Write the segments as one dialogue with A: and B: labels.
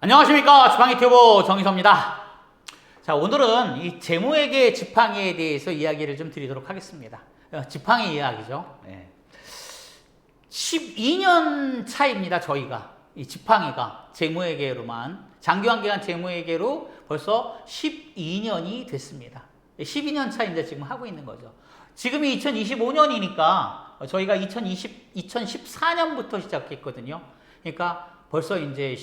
A: 안녕하십니까, 지팡이튜브 정희섭입니다. 자, 오늘은 이 재무회계 지팡이에 대해서 이야기를 좀 드리도록 하겠습니다. 지팡이 이야기죠. 12년 차입니다. 저희가 이 지팡이가 재무회계로만 장기환기간 재무회계로 벌써 12년이 됐습니다. 12년 차인데 지금 하고 있는 거죠. 지금이 2025년이니까 저희가 2014년부터 시작했거든요. 그러니까 벌써 이제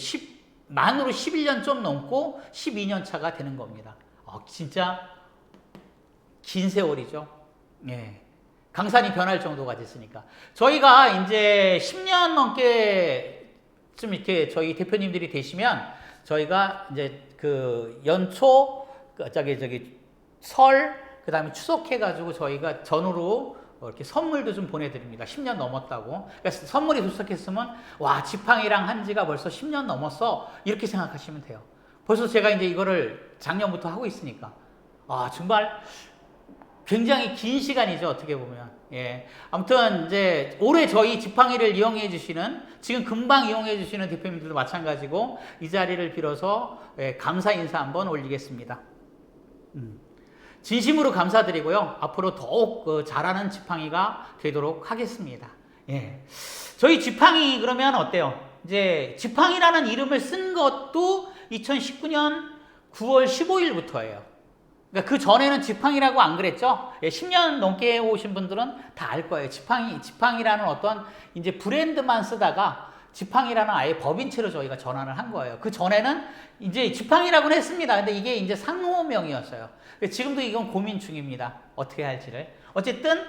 A: 만으로 11년 좀 넘고 12년 차가 되는 겁니다. 진짜 긴 세월이죠. 예. 강산이 변할 정도가 됐으니까. 저희가 이제 10년 넘게 좀 이렇게 저희 대표님들이 되시면 저희가 이제 그 연초, 설, 그 다음에 추석해가지고 저희가 전후로 이렇게 선물도 좀 보내드립니다. 10년 넘었다고. 그러니까 선물이 도착했으면 와, 지팡이랑 한 지가 벌써 10년 넘었어, 이렇게 생각하시면 돼요. 벌써 제가 이제 이거를 작년부터 하고 있으니까 정말 굉장히 긴 시간이죠, 어떻게 보면. 예. 아무튼 이제 올해 저희 지팡이를 이용해 주시는, 지금 금방 이용해 주시는 대표님들도 마찬가지고 이 자리를 빌어서 감사 인사 한번 올리겠습니다. 진심으로 감사드리고요. 앞으로 더욱 잘하는 지팡이가 되도록 하겠습니다. 예. 저희 지팡이 그러면 어때요? 이제 지팡이라는 이름을 쓴 것도 2019년 9월 15일부터예요. 그러니까 그 전에는 지팡이라고 안 그랬죠? 10년 넘게 오신 분들은 다 알 거예요. 지팡이라는 어떤 이제 브랜드만 쓰다가 지팡이라는 아예 법인체로 저희가 전환을 한 거예요. 그 전에는 이제 지팡이라고는 했습니다. 근데 이게 이제 상호명이었어요. 지금도 이건 고민 중입니다. 어떻게 할지를. 어쨌든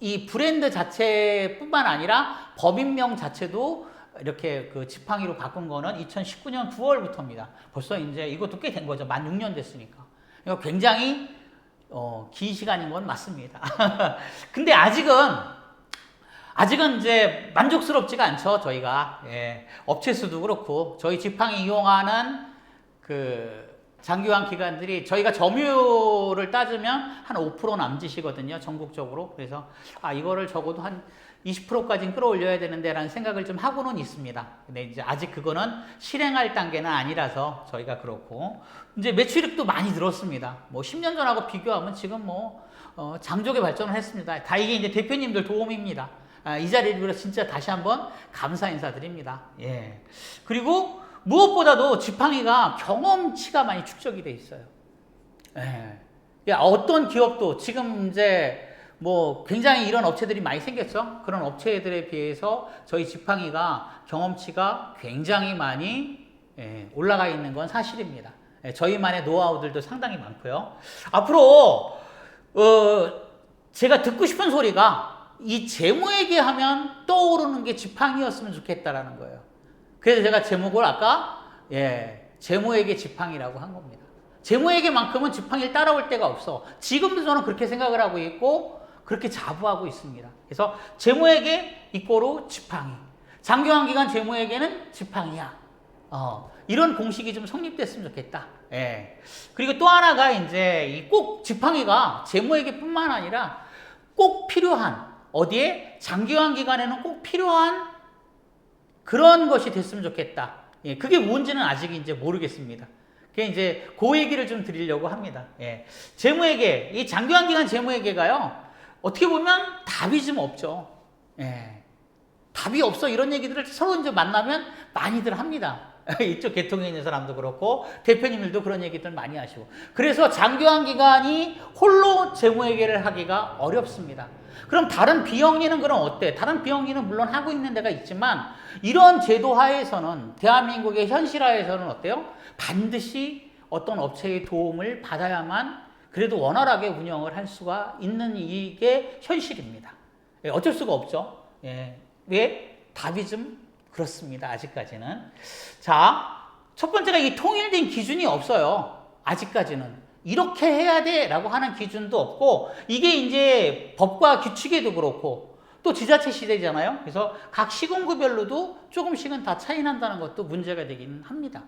A: 이 브랜드 자체뿐만 아니라 법인명 자체도 이렇게 그 지팡이로 바꾼 거는 2019년 9월부터입니다. 벌써 이제 이것도 꽤 된 거죠. 만 6년 됐으니까. 그러니까 굉장히 긴 시간인 건 맞습니다. 근데 아직은 이제 만족스럽지가 않죠, 저희가. 예. 업체 수도 그렇고, 저희 지팡이 이용하는 그 장기환 기관들이 저희가 점유율을 따지면 한 5% 남짓이거든요, 전국적으로. 그래서, 이거를 적어도 한 20%까지는 끌어올려야 되는데 라는 생각을 좀 하고는 있습니다. 근데 이제 아직 그거는 실행할 단계는 아니라서 저희가 그렇고, 이제 매출액도 많이 늘었습니다. 10년 전하고 비교하면 지금 장족의 발전을 했습니다. 다 이게 이제 대표님들 도움입니다. 이 자리를 빌어 진짜 다시 한번 감사 인사드립니다. 예. 그리고 무엇보다도 지팡이가 경험치가 많이 축적이 돼 있어요. 예. 어떤 기업도 지금 이제 굉장히 이런 업체들이 많이 생겼죠. 그런 업체들에 비해서 저희 지팡이가 경험치가 굉장히 많이 올라가 있는 건 사실입니다. 저희만의 노하우들도 상당히 많고요. 앞으로 제가 듣고 싶은 소리가 이 재무회계 하면 떠오르는 게 지팡이였으면 좋겠다라는 거예요. 그래서 제가 제목을 아까 재무회계 지팡이라고 한 겁니다. 재무회계만큼은 지팡이를 따라올 데가 없어. 지금도 저는 그렇게 생각을 하고 있고 그렇게 자부하고 있습니다. 그래서 재무회계 이꼬로 지팡이, 장기환기간 재무회계는 지팡이야. 이런 공식이 좀 성립됐으면 좋겠다. 그리고 또 하나가 이제 꼭 지팡이가 재무회계뿐만 아니라 꼭 필요한, 어디에? 장기환기간에는 꼭 필요한 그런 것이 됐으면 좋겠다. 그게 뭔지는 아직 이제 모르겠습니다. 그게 이제 그 얘기를 좀 드리려고 합니다. 재무회계, 이 장기환기간 재무회계가요, 어떻게 보면 답이 좀 없죠. 답이 없어, 이런 얘기들을 서로 이제 만나면 많이들 합니다. 이쪽 계통에 있는 사람도 그렇고 대표님들도 그런 얘기들 많이 하시고, 그래서 장기환기간이 홀로 재무회계를 하기가 어렵습니다. 그럼 다른 비영리는 그럼 어때? 다른 비영리는 물론 하고 있는 데가 있지만 이런 제도 하에서는, 대한민국의 현실하에서는 어때요? 반드시 어떤 업체의 도움을 받아야만 그래도 원활하게 운영을 할 수가 있는, 이게 현실입니다. 어쩔 수가 없죠. 왜? 답이 좀 그렇습니다, 아직까지는. 자, 첫 번째가 이 통일된 기준이 없어요. 아직까지는. 이렇게 해야 돼 라고 하는 기준도 없고, 이게 이제 법과 규칙에도 그렇고, 또 지자체 시대잖아요. 그래서 각 시군구별로도 조금씩은 다 차이 난다는 것도 문제가 되긴 합니다.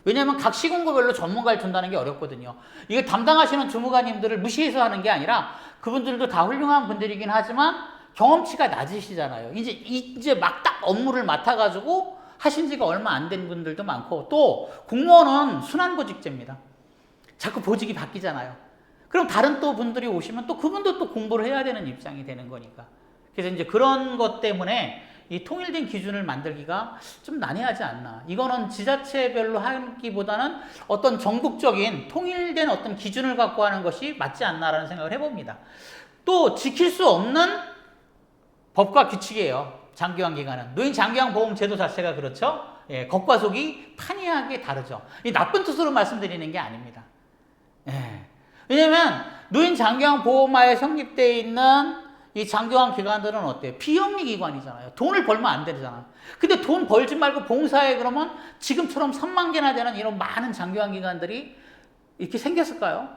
A: 왜냐하면 각 시군구별로 전문가를 둔다는 게 어렵거든요. 이게 담당하시는 주무관님들을 무시해서 하는 게 아니라 그분들도 다 훌륭한 분들이긴 하지만 경험치가 낮으시잖아요. 이제 막 딱 업무를 맡아가지고 하신 지가 얼마 안 된 분들도 많고, 또 공무원은 순환보직제입니다. 자꾸 보직이 바뀌잖아요. 그럼 다른 또 분들이 오시면 또 그분도 또 공부를 해야 되는 입장이 되는 거니까. 그래서 이제 그런 것 때문에 이 통일된 기준을 만들기가 좀 난해하지 않나. 이거는 지자체별로 하기보다는 어떤 전국적인 통일된 어떤 기준을 갖고 하는 것이 맞지 않나라는 생각을 해봅니다. 또 지킬 수 없는 법과 규칙이에요. 장기화 기간은. 노인 장기화 보험 제도 자체가 그렇죠. 예, 겉과 속이 판이하게 다르죠. 이 나쁜 뜻으로 말씀드리는 게 아닙니다. 예. 왜냐면 노인 장기화 보험화에 성립되어 있는 이 장기화 기관들은 어때요? 비영리 기관이잖아요. 돈을 벌면 안 되잖아. 근데 돈 벌지 말고 봉사해 그러면 지금처럼 3만 개나 되는 이런 많은 장기화 기관들이 이렇게 생겼을까요?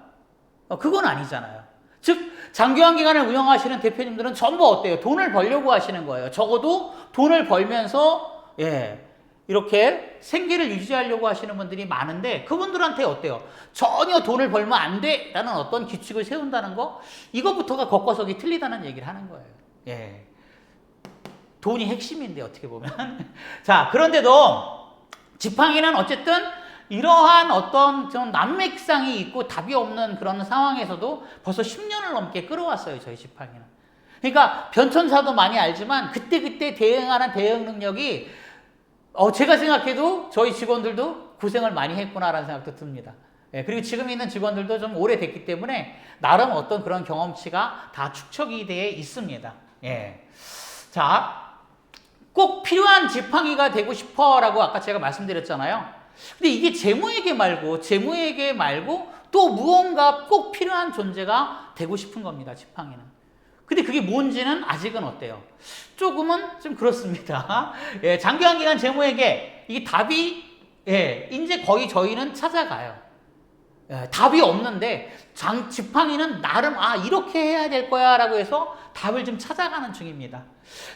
A: 그건 아니잖아요. 즉 장기화 기관을 운영하시는 대표님들은 전부 어때요? 돈을 벌려고 하시는 거예요. 적어도 돈을 벌면서 이렇게 생계를 유지하려고 하시는 분들이 많은데, 그분들한테 어때요? 전혀 돈을 벌면 안 돼라는 어떤 규칙을 세운다는 거, 이것부터가 겉과 속이 틀리다는 얘기를 하는 거예요. 예. 돈이 핵심인데 어떻게 보면. 자, 그런데도 지팡이는 어쨌든 이러한 어떤 좀 난맥상이 있고 답이 없는 그런 상황에서도 벌써 10년을 넘게 끌어왔어요, 저희 지팡이는. 그러니까 변천사도 많이 알지만 그때그때 대응하는 대응 능력이 제가 생각해도 저희 직원들도 고생을 많이 했구나라는 생각도 듭니다. 예, 그리고 지금 있는 직원들도 좀 오래됐기 때문에 나름 어떤 그런 경험치가 다 축적이 되어 있습니다. 예. 자, 꼭 필요한 지팡이가 되고 싶어라고 아까 제가 말씀드렸잖아요. 근데 이게 재무회계 말고 또 무언가 꼭 필요한 존재가 되고 싶은 겁니다, 지팡이는. 근데 그게 뭔지는 아직은 어때요? 조금은 좀 그렇습니다. 예, 장기화 기간 재무회계, 이게 답이, 이제 거의 저희는 찾아가요. 답이 없는데, 지팡이는 나름, 이렇게 해야 될 거야 라고 해서 답을 좀 찾아가는 중입니다.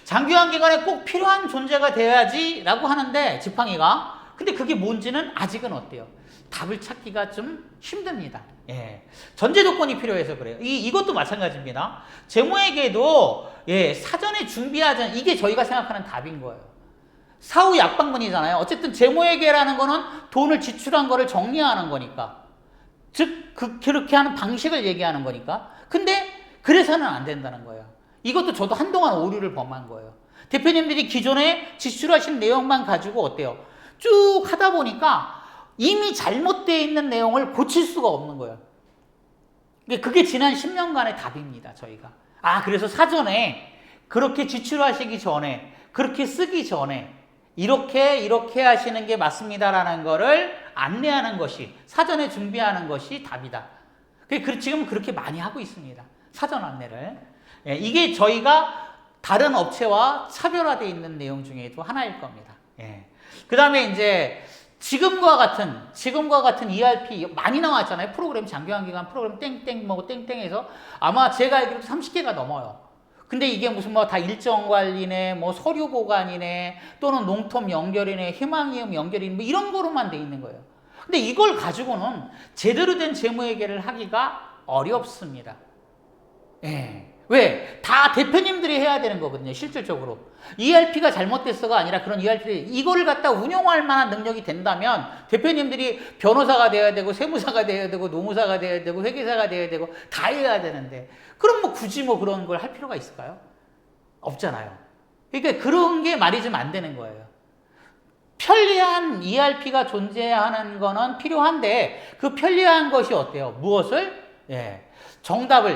A: 장기화 기간에 꼭 필요한 존재가 돼야지 라고 하는데, 지팡이가. 근데 그게 뭔지는 아직은 어때요? 답을 찾기가 좀 힘듭니다. 예. 전제 조건이 필요해서 그래요. 이것도 마찬가지입니다. 재무회계도 사전에 준비하자. 이게 저희가 생각하는 답인 거예요. 사후 약방문이잖아요. 어쨌든 재무회계라는 거는 돈을 지출한 거를 정리하는 거니까. 즉, 그렇게 하는 방식을 얘기하는 거니까. 근데 그래서는 안 된다는 거예요. 이것도 저도 한동안 오류를 범한 거예요. 대표님들이 기존에 지출하신 내용만 가지고 어때요? 쭉 하다 보니까 이미 잘못되어 있는 내용을 고칠 수가 없는 거예요. 그게 지난 10년간의 답입니다, 저희가. 그래서 사전에 그렇게 지출하시기 전에, 그렇게 쓰기 전에 이렇게 하시는 게 맞습니다라는 거를 안내하는 것이, 사전에 준비하는 것이 답이다. 지금 그렇게 많이 하고 있습니다. 사전 안내를. 이게 저희가 다른 업체와 차별화되어 있는 내용 중에도 하나일 겁니다. 그 다음에 이제 지금과 같은 ERP 많이 나왔잖아요. 프로그램, 장기화 기간 프로그램 땡땡 뭐 땡땡해서 아마 제가 알기로도 30개가 넘어요. 근데 이게 무슨 뭐 다 일정 관리네, 뭐 서류 보관이네, 또는 농텀 연결이네, 희망이음 연결이네, 뭐 이런 거로만 돼 있는 거예요. 근데 이걸 가지고는 제대로 된 재무회계를 하기가 어렵습니다. 왜? 다 대표님들이 해야 되는 거거든요, 실질적으로. ERP가 잘못됐어가 아니라 그런 ERP를, 이거를 갖다 운영할 만한 능력이 된다면 대표님들이 변호사가 돼야 되고, 세무사가 돼야 되고, 노무사가 돼야 되고, 회계사가 돼야 되고, 다 해야 되는데, 그럼 뭐 굳이 뭐 그런 걸 할 필요가 있을까요? 없잖아요. 그러니까 그런 게 말이 좀 안 되는 거예요. 편리한 ERP가 존재하는 거는 필요한데, 그 편리한 것이 어때요? 무엇을?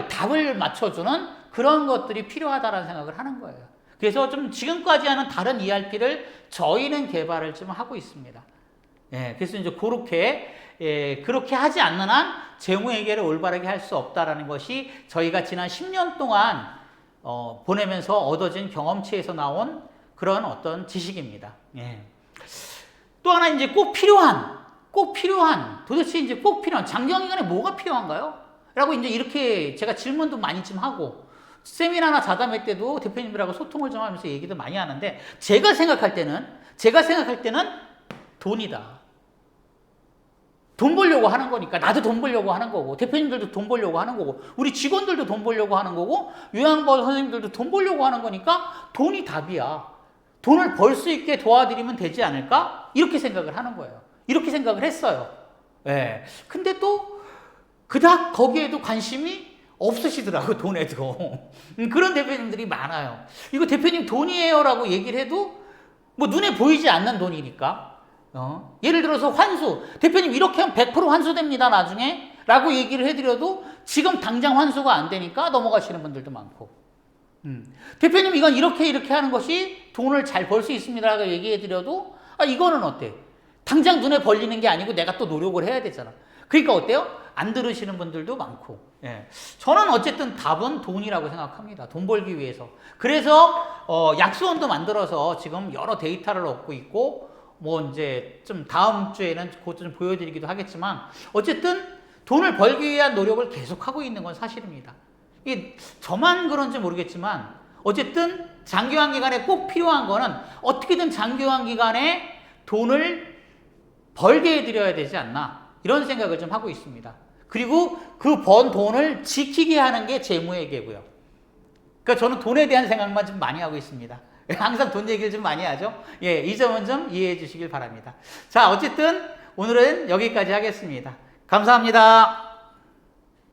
A: 답을 맞춰주는 그런 것들이 필요하다는 생각을 하는 거예요. 그래서 좀 지금까지 하는 다른 ERP를 저희는 개발을 좀 하고 있습니다. 그래서 이제 그렇게 하지 않는 한 재무회계를 올바르게 할 수 없다라는 것이 저희가 지난 10년 동안 보내면서 얻어진 경험치에서 나온 그런 어떤 지식입니다. 또 하나 이제 꼭 필요한, 도대체 이제 꼭 필요한, 장기화 기간에 뭐가 필요한가요? 라고 이제 이렇게 제가 질문도 많이 좀 하고, 세미나나 자담회 때도 대표님들하고 소통을 좀 하면서 얘기도 많이 하는데, 제가 생각할 때는 돈이다. 돈 벌려고 하는 거니까, 나도 돈 벌려고 하는 거고, 대표님들도 돈 벌려고 하는 거고, 우리 직원들도 돈 벌려고 하는 거고, 요양보호 선생님들도 돈 벌려고 하는 거니까 돈이 답이야. 돈을 벌 수 있게 도와드리면 되지 않을까? 이렇게 생각을 하는 거예요. 이렇게 생각을 했어요. 예. 근데 또 그닥 거기에도 관심이 없으시더라고, 돈에도. 그런 대표님들이 많아요. 이거 대표님 돈이에요 라고 얘기를 해도 뭐 눈에 보이지 않는 돈이니까. 예를 들어서 환수. 대표님 이렇게 하면 100% 환수됩니다, 나중에. 라고 얘기를 해드려도 지금 당장 환수가 안 되니까 넘어가시는 분들도 많고. 대표님 이건 이렇게 하는 것이 돈을 잘 벌 수 있습니다 라고 얘기해드려도 이거는 어때? 당장 눈에 벌리는 게 아니고 내가 또 노력을 해야 되잖아. 그러니까 어때요? 안 들으시는 분들도 많고. 예. 저는 어쨌든 답은 돈이라고 생각합니다. 돈 벌기 위해서. 그래서 약수원도 만들어서 지금 여러 데이터를 얻고 있고 뭐 이제 좀 다음 주에는 그것도 좀 보여드리기도 하겠지만 어쨌든 돈을 벌기 위한 노력을 계속하고 있는 건 사실입니다. 이게 저만 그런지 모르겠지만 어쨌든 장기화 기간에 꼭 필요한 거는 어떻게든 장기화 기간에 돈을 벌게 해드려야 되지 않나 이런 생각을 좀 하고 있습니다. 그리고 그 번 돈을 지키게 하는 게 재무회계고요. 그러니까 저는 돈에 대한 생각만 좀 많이 하고 있습니다. 항상 돈 얘기를 좀 많이 하죠. 예, 이 점은 좀 이해해 주시길 바랍니다. 자, 어쨌든 오늘은 여기까지 하겠습니다. 감사합니다.